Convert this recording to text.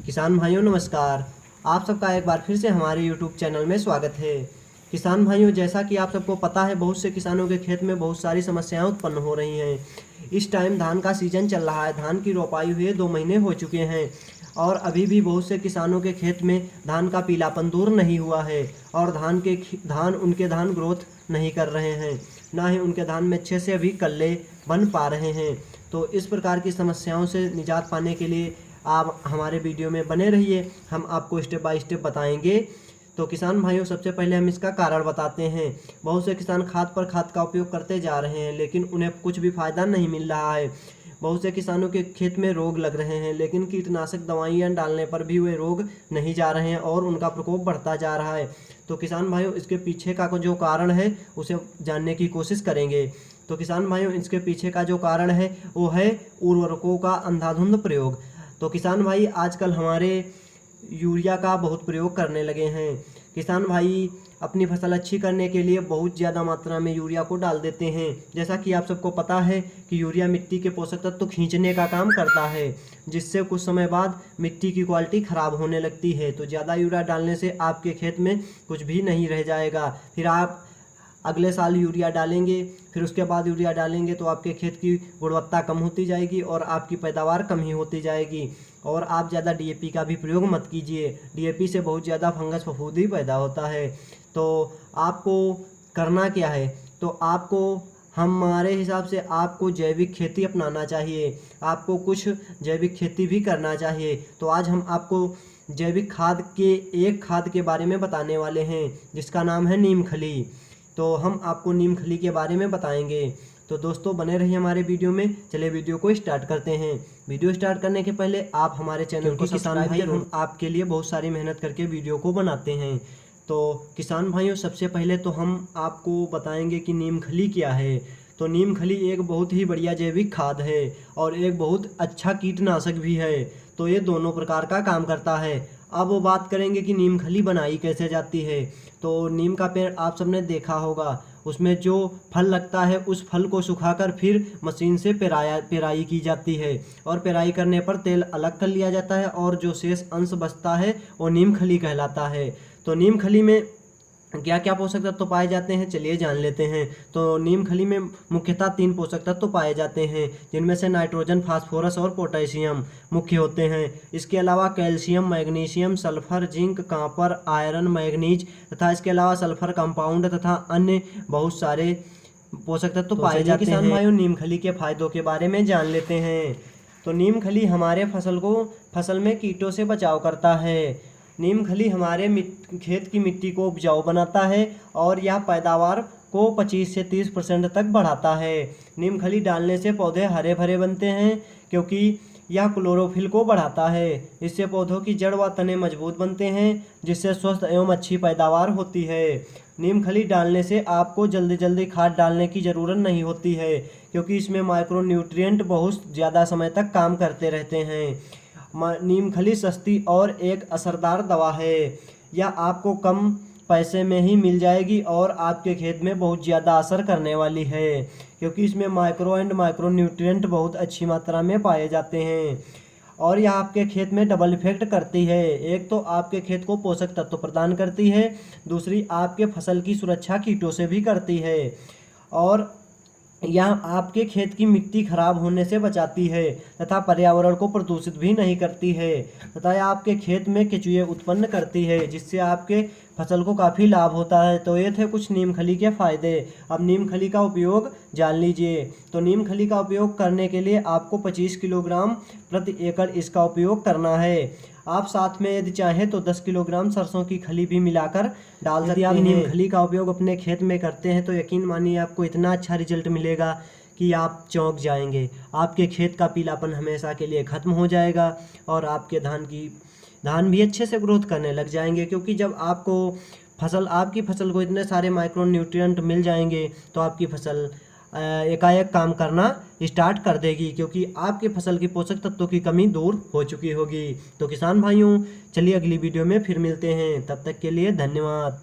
किसान भाइयों नमस्कार। आप सबका एक बार फिर से हमारे यूट्यूब चैनल में स्वागत है। किसान भाइयों, जैसा कि आप सबको पता है, बहुत से किसानों के खेत में बहुत सारी समस्याएं उत्पन्न हो रही हैं। इस टाइम धान का सीजन चल रहा है। धान की रोपाई हुए 2 महीने हो चुके हैं और अभी भी बहुत से किसानों के खेत में धान का पीलापन दूर नहीं हुआ है और उनके धान ग्रोथ नहीं कर रहे हैं, ना ही उनके धान में अच्छे से अभी कल्ले बन पा रहे हैं। तो इस प्रकार की समस्याओं से निजात पाने के लिए आप हमारे वीडियो में बने रहिए। हम आपको स्टेप बाय स्टेप बताएंगे। तो किसान भाइयों, सबसे पहले हम इसका कारण बताते हैं। बहुत से किसान खाद पर खाद का उपयोग करते जा रहे हैं लेकिन उन्हें कुछ भी फायदा नहीं मिल रहा है। बहुत से किसानों के खेत में रोग लग रहे हैं लेकिन कीटनाशक दवाइयाँ डालने पर भी वे रोग नहीं जा रहे हैं और उनका प्रकोप बढ़ता जा रहा है। तो किसान भाइयों, इसके पीछे का जो कारण है उसे जानने की कोशिश करेंगे। तो किसान भाइयों, इसके पीछे का जो कारण है वो है उर्वरकों का अंधाधुंध प्रयोग। तो किसान भाई आजकल हमारे यूरिया का बहुत प्रयोग करने लगे हैं। किसान भाई अपनी फसल अच्छी करने के लिए बहुत ज़्यादा मात्रा में यूरिया को डाल देते हैं। जैसा कि आप सबको पता है कि यूरिया मिट्टी के पोषक तत्व तो खींचने का काम करता है, जिससे कुछ समय बाद मिट्टी की क्वालिटी ख़राब होने लगती है। तो ज़्यादा यूरिया डालने से आपके खेत में कुछ भी नहीं रह जाएगा। फिर आप अगले साल यूरिया डालेंगे, फिर उसके बाद यूरिया डालेंगे तो आपके खेत की गुणवत्ता कम होती जाएगी और आपकी पैदावार कम ही होती जाएगी। और आप ज़्यादा डीएपी का भी प्रयोग मत कीजिए। डीएपी से बहुत ज़्यादा फंगस फफूंदी पैदा होता है। तो आपको करना क्या है? तो आपको हमारे हिसाब से आपको जैविक खेती अपनाना चाहिए। आपको कुछ जैविक खेती भी करना चाहिए। तो आज हम आपको जैविक एक खाद के बारे में बताने वाले हैं जिसका नाम है नीम खली। तो हम आपको नीम खली के बारे में बताएंगे। तो दोस्तों बने रहिए हमारे वीडियो में। चलिए वीडियो को स्टार्ट करते हैं। वीडियो स्टार्ट करने के पहले आप हमारे चैनल को सब्सक्राइब करें। हम आपके लिए बहुत सारी मेहनत करके वीडियो को बनाते हैं। तो किसान भाइयों, सबसे पहले तो हम आपको बताएंगे कि नीम खली क्या है। तो नीम खली एक बहुत ही बढ़िया जैविक खाद है और एक बहुत अच्छा कीटनाशक भी है। तो ये दोनों प्रकार का काम करता है। अब वो बात करेंगे कि नीम खली बनाई कैसे जाती है। तो नीम का पेड़ आप सबने देखा होगा, उसमें जो फल लगता है उस फल को सुखाकर फिर मशीन से पेराई की जाती है और पेराई करने पर तेल अलग कर लिया जाता है और जो शेष अंश बचता है वो नीम खली कहलाता है। तो नीम खली में क्या क्या पोषक तत्व तो पाए जाते हैं, चलिए जान लेते हैं। तो नीम खली में मुख्यतः 3 पोषक तत्व तो पाए जाते हैं, जिनमें से नाइट्रोजन, फास्फोरस और पोटेशियम मुख्य होते हैं। इसके अलावा calcium, magnesium, sulphur, zinc, copper, iron, manganese तथा इसके अलावा सल्फर कंपाउंड तथा अन्य बहुत सारे पोषक तत्व तो पाए जाते हैं। किसान भाइयों, नीम खली के फायदों के बारे में जान लेते हैं। तो नीम खली हमारे फसल में कीटों से बचाव करता है। नीम खली हमारे खेत की मिट्टी को उपजाऊ बनाता है और यह पैदावार को 25 से 30% तक बढ़ाता है। नीम खली डालने से पौधे हरे भरे बनते हैं क्योंकि यह क्लोरोफिल को बढ़ाता है। इससे पौधों की जड़ व तने मजबूत बनते हैं जिससे स्वस्थ एवं अच्छी पैदावार होती है। नीम खली डालने से आपको जल्दी जल्दी खाद डालने की ज़रूरत नहीं होती है क्योंकि इसमें माइक्रो न्यूट्रिएंट बहुत ज़्यादा समय तक काम करते रहते हैं। नीम खली सस्ती और एक असरदार दवा है। यह आपको कम पैसे में ही मिल जाएगी और आपके खेत में बहुत ज़्यादा असर करने वाली है क्योंकि इसमें माइक्रो न्यूट्रिएंट बहुत अच्छी मात्रा में पाए जाते हैं और यह आपके खेत में डबल इफेक्ट करती है। एक तो आपके खेत को पोषक तत्व प्रदान करती है, दूसरी आपके फसल की सुरक्षा कीटों से भी करती है और यह आपके खेत की मिट्टी खराब होने से बचाती है तथा पर्यावरण को प्रदूषित भी नहीं करती है तथा यह आपके खेत में केंचुए उत्पन्न करती है जिससे आपके फसल को काफ़ी लाभ होता है। तो ये थे कुछ नीम खली के फायदे। अब नीम खली का उपयोग जान लीजिए। तो नीम खली का उपयोग करने के लिए आपको 25 किलोग्राम प्रति एकड़ इसका उपयोग करना है। आप साथ में यदि चाहें तो 10 किलोग्राम सरसों की खली भी मिलाकर डाल सकते हैं। आप नीम खली का उपयोग अपने खेत में करते हैं तो यकीन मानिए आपको इतना अच्छा रिजल्ट मिलेगा कि आप चौंक जाएंगे। आपके खेत का पीलापन हमेशा के लिए ख़त्म हो जाएगा और आपके धान भी अच्छे से ग्रोथ करने लग जाएंगे क्योंकि जब आपकी फसल को इतने सारे माइक्रो न्यूट्रिएंट मिल जाएंगे तो आपकी फसल एकाएक काम करना स्टार्ट कर देगी क्योंकि आपकी फसल की पोषक तत्वों की कमी दूर हो चुकी होगी। तो किसान भाइयों, चलिए अगली वीडियो में फिर मिलते हैं। तब तक के लिए धन्यवाद।